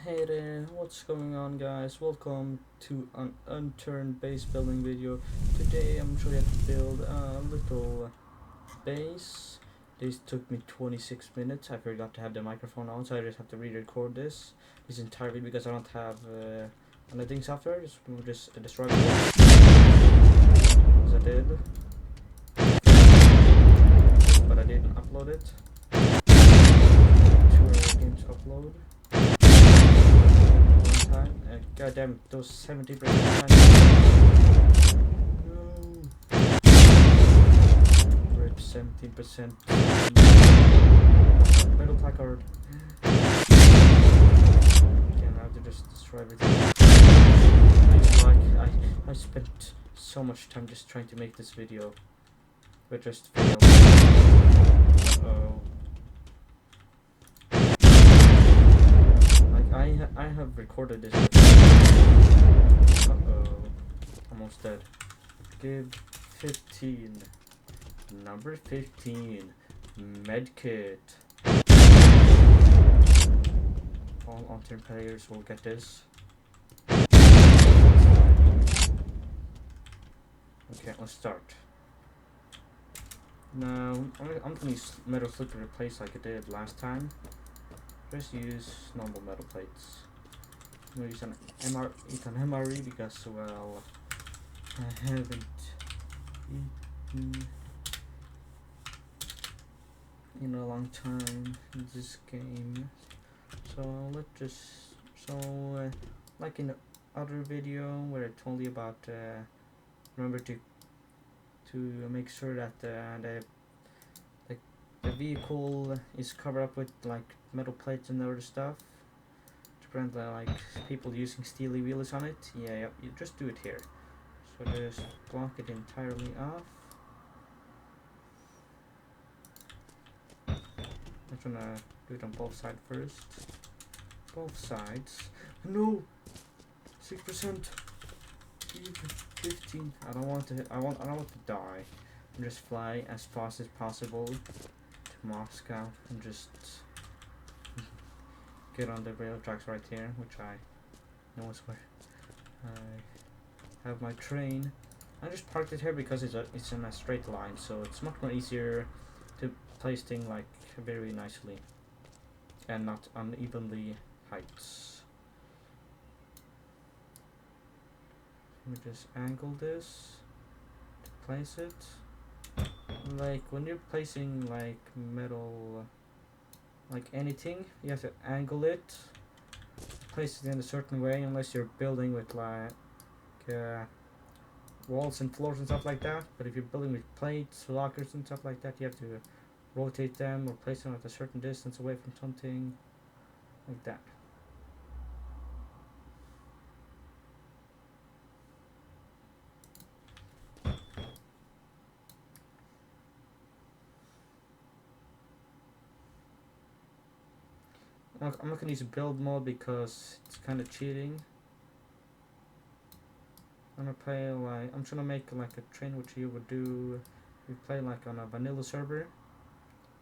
Hey there, what's going on guys? Welcome to an unturned base building video. Today I'm showing you how to build a little base. This took me 26 minutes. I forgot to have the microphone on, so I just have to re-record this entire video because I don't have anything software. Just destroy it as I did, but I didn't upload it. 2 hour games upload. Time. God damn, those 70% time. No. Rip 17%. Metal placard. Again, I have to just destroy everything. It's like I spent so much time just trying to make this video, but just failed. Uh-oh. I have recorded this. Uh-oh. Almost dead. Give 15. Number 15. Medkit. All Unturned players will get this. Okay, let's start. Now, I'm gonna use metal slip to replace like I did last time. Just use normal metal plates. I'm gonna use an MRE because, well, I haven't eaten in a long time in this game. So like in the other video where I told you about, remember to make sure that the vehicle is covered up with like metal plates and other stuff to prevent like people using steely wheels on it. Yeah, you just do it here. So just block it entirely off. I'm gonna do it on both sides first. Both sides. No, 6%. 15. I don't want to die. And just fly as fast as possible to Moscow and just get on the rail tracks right here, which I know is where I have my train. I just parked it here because it's in a straight line, so it's much more easier to place things like very nicely and not unevenly heights. Let me just angle this to place it. Like when you're placing like metal, like anything, you have to angle it, place it in a certain way, unless you're building with like walls and floors and stuff like that. But if you're building with plates, lockers and stuff like that, you have to rotate them or place them at a certain distance away from something like that. I'm not gonna use build mode because it's kind of cheating. I'm just gonna make like a train which you would do. You play like on a vanilla server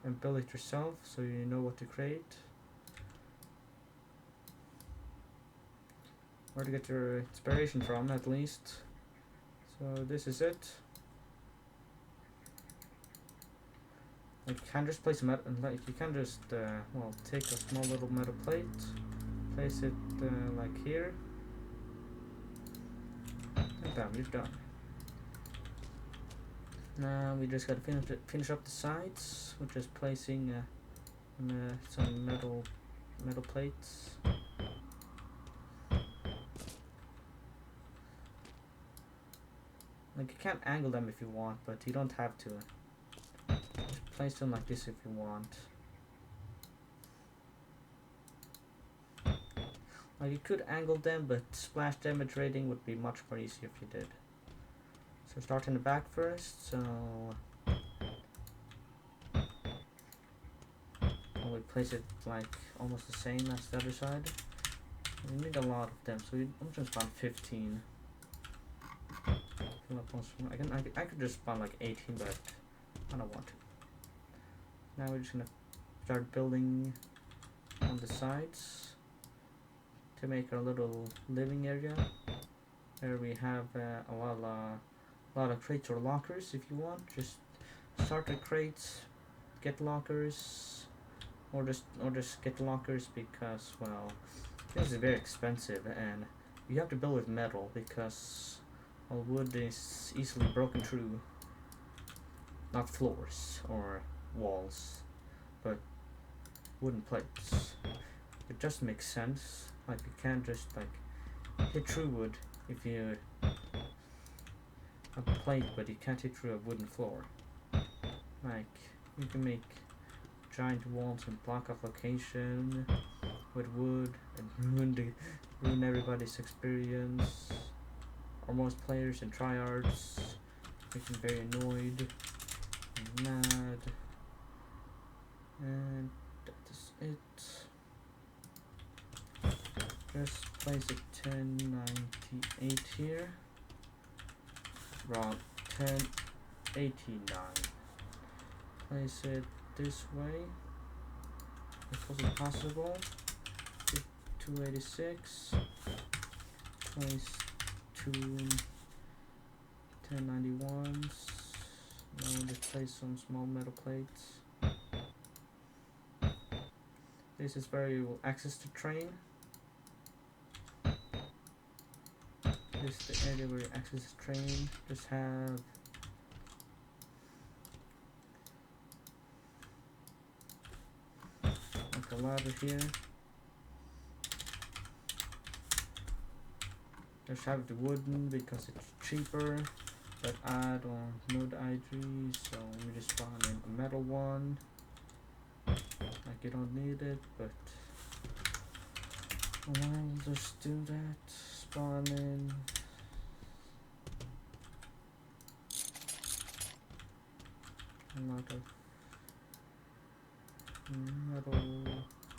and build it yourself, so you know what to create. Where to get your inspiration from, at least. So this is it. Like you can just place a like you can just well, take a small little metal plate, place it like here, and bam, you're done. Now we just gotta finish up the sides, which is placing some metal plates. Like you can't angle them if you want, but you don't have to. Just place them like this if you want. Like you could angle them, but splash damage rating would be much more easy if you did. So start in the back first. So we place it like almost the same as the other side. We need a lot of them, so I'm just spawn 15. I could just spawn like 18, but I don't want to. Now we're just gonna start building on the sides. to make a little living area where we have a lot of crates or lockers. If you want, just start with crates, get lockers, or just get lockers, because well, this is very expensive and you have to build with metal because well, wood is easily broken through. Not floors or walls, but wooden plates. It just makes sense. Like you can't just like hit through wood if you a plate, but you can't hit through a wooden floor. Like you can make giant walls and block off location with wood and ruin everybody's experience, or most players and tryhards, make them very annoyed and mad. And that is it. Just place it 1098 here. Wrong, 1089. Place it this way if was possible. 286. Place two 1091s. Now just place some small metal plates. This is where you will access the train. This is the area where you access the train. Just have like a ladder here. Just have the wooden because it's cheaper, but I don't know the ID, so we just spawn in a metal one. Like you don't need it, but I'll just do that. Spawn in a lot of metal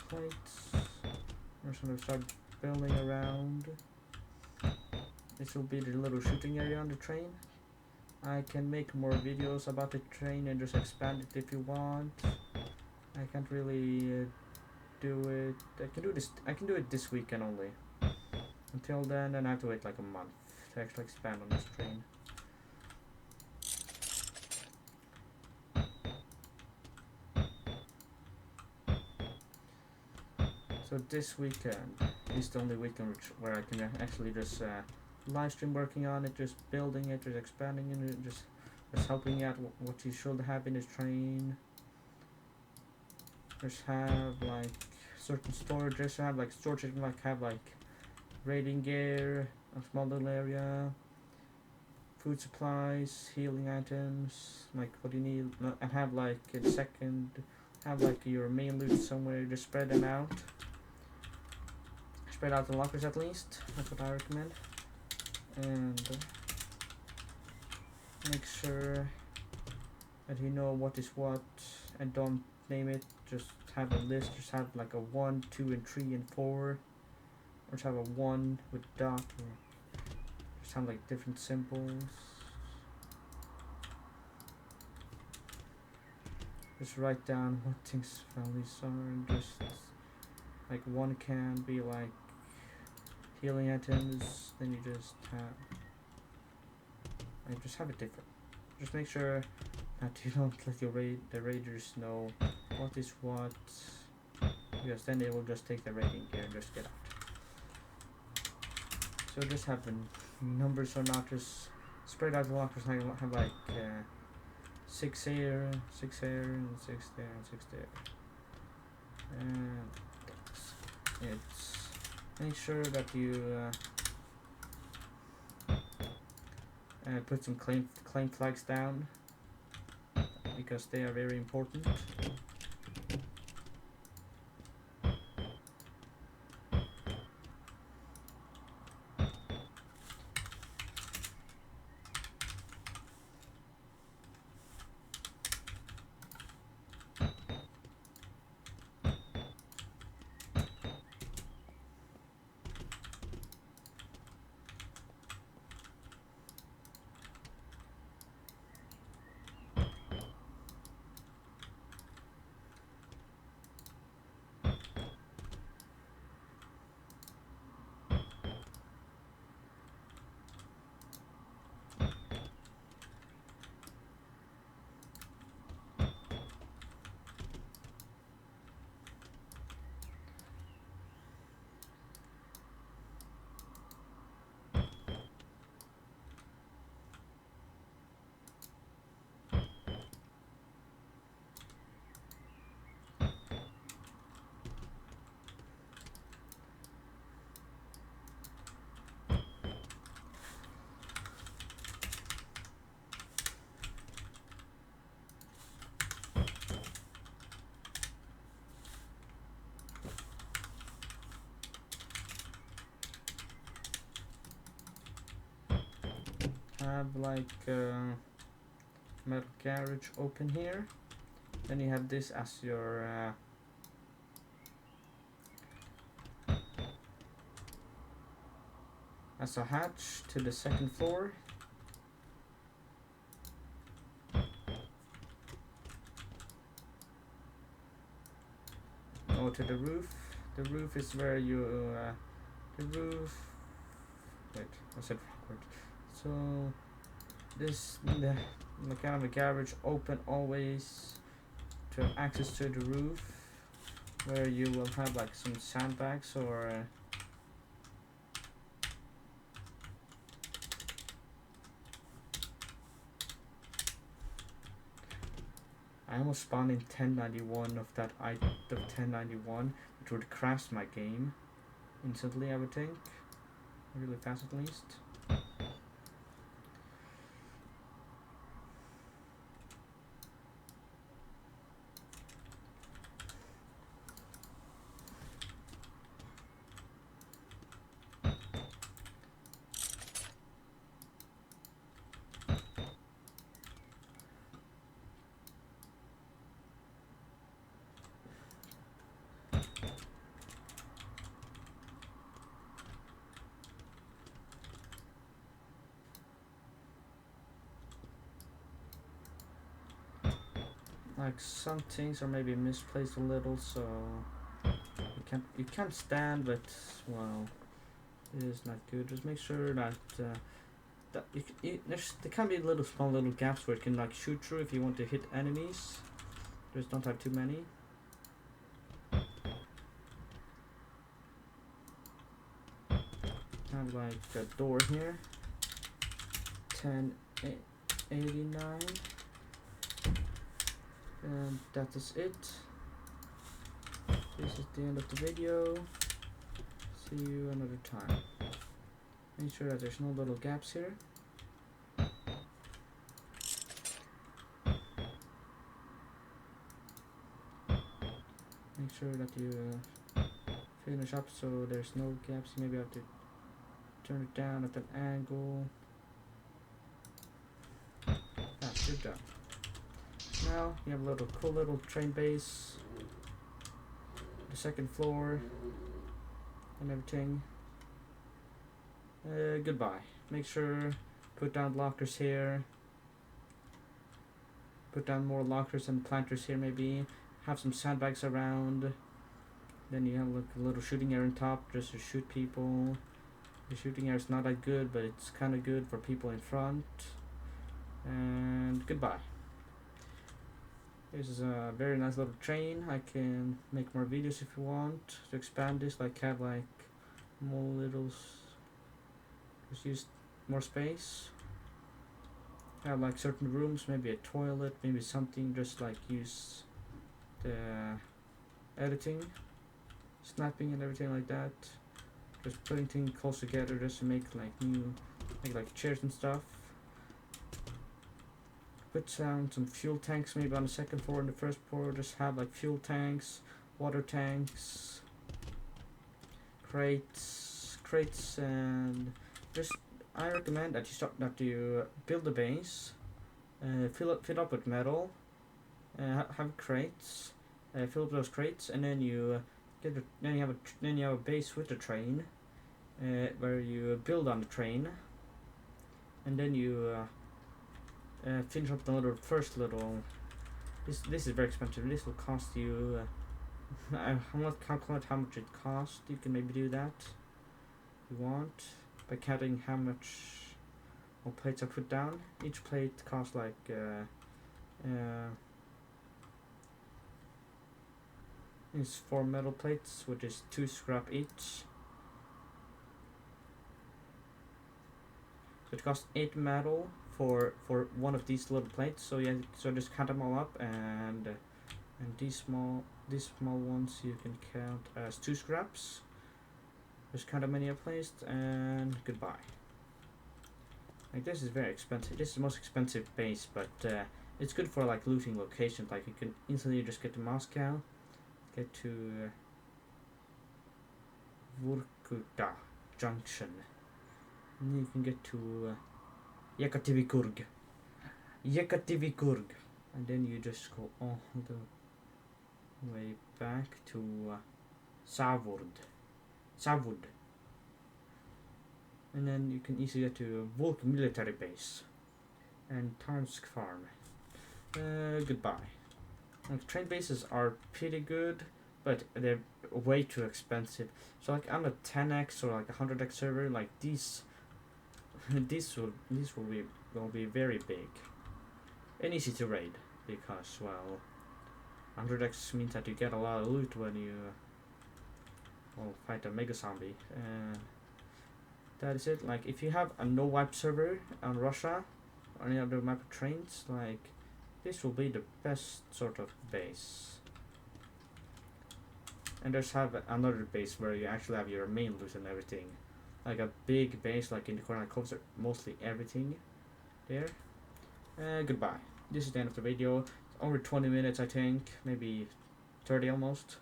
plates. I'm just gonna start building around. This will be the little shooting area on the train. I can make more videos about the train and just expand it if you want. I can't really do it. I can do it this weekend only. Until then I have to wait like a month to actually expand on this train. So this weekend is the only weekend where I can actually just live stream working on it, just building it, just expanding it, just helping out what you should have in this train. Just have like certain storage. Just have like storage. Like have like raiding gear, a small little area, food supplies, healing items, like what you need, and have like a second. Have like your main loot somewhere. Just spread them out. Spread out the lockers at least. That's what I recommend. And make sure that you know what is what, and don't name it. Just have a list. Just have like a 1, 2, and 3, and 4, or just have a 1 with dot, or just have like different symbols. Just write down what things values are, and just like 1 can be like healing items, then you just have like just have it different. Just make sure that you don't let the raiders know what is what, because then they will just take the raiding gear and just get out. So just have the numbers or not, just spread out the lockers. I have like 6 here, 6 here, and 6 there, and 6 there. And it's make sure that you put some claim flags down, because they are very important. have like metal garage open here. Then you have this as your as a hatch to the second floor. Go to the roof. The roof is where you the roof. Wait, I said backward. So this the kind of a garage open always to have access to the roof, where you will have like some sandbags or I almost spawned in 1091 of that item of 1091, which would crash my game instantly, I would think. Really fast at least. Like some things are maybe misplaced a little, so you can't stand, but well, it is not good. Just make sure that that there can be little small little gaps where it can like shoot through if you want to hit enemies. Just don't have too many. Have like a door here. 1089. And that is it. This is the end of the video. See you another time. Make sure that there's no little gaps here. Make sure that you finish up so there's no gaps. You maybe have to turn it down at an angle. Good job. Now you have a little cool little train base, the second floor, and everything. Goodbye. Make sure put down lockers here. Put down more lockers and planters here maybe. Have some sandbags around. Then you have like a little shooting area on top just to shoot people. The shooting area is not that good, but it's kind of good for people in front. And goodbye. This is a very nice little train. I can make more videos if you want to expand this, like have like more little, just use more space. Have like certain rooms, maybe a toilet, maybe something, just like use the editing, snapping and everything like that. Just putting things close together just to make like like chairs and stuff. Put down some fuel tanks maybe on the second floor and the first floor. Just have like fuel tanks, water tanks, crates, and just I recommend that you build a base, fill up with metal, have crates, fill up those crates, and then you then you have a base with the train, where you build on the train, and then you finish up the first little. This is very expensive. This will cost you. I'm not calculate how much it costs. You can maybe do that if you want by counting how much more plates I put down. Each plate costs like it's 4 metal plates, which is 2 scrap each. So it costs 8 metal for one of these little plates. So yeah, so just count them all up, and these small ones you can count as 2 scraps. Just count how many I placed, and goodbye. Like this is very expensive. This is the most expensive base, but it's good for like looting locations. Like you can instantly just get to Moscow, get to Vorkuta Junction, and then you can get to Yekativikurg. And then you just go all the way back to Savud. And then you can easily get to Volk military base and Tarnsk farm. Goodbye. Like, train bases are pretty good, but they're way too expensive. So like on a 10x or like a 100x server, like these will be very big and easy to raid, because well, 100x means that you get a lot of loot when you fight a mega zombie. That is it. Like if you have a no wipe server on Russia or any other map of trains, like this will be the best sort of base. And there's another base where you actually have your main loot and everything, like a big base like in the corner that covers mostly everything there. Goodbye. This is the end of the video. It's over 20 minutes, I think, maybe 30 almost.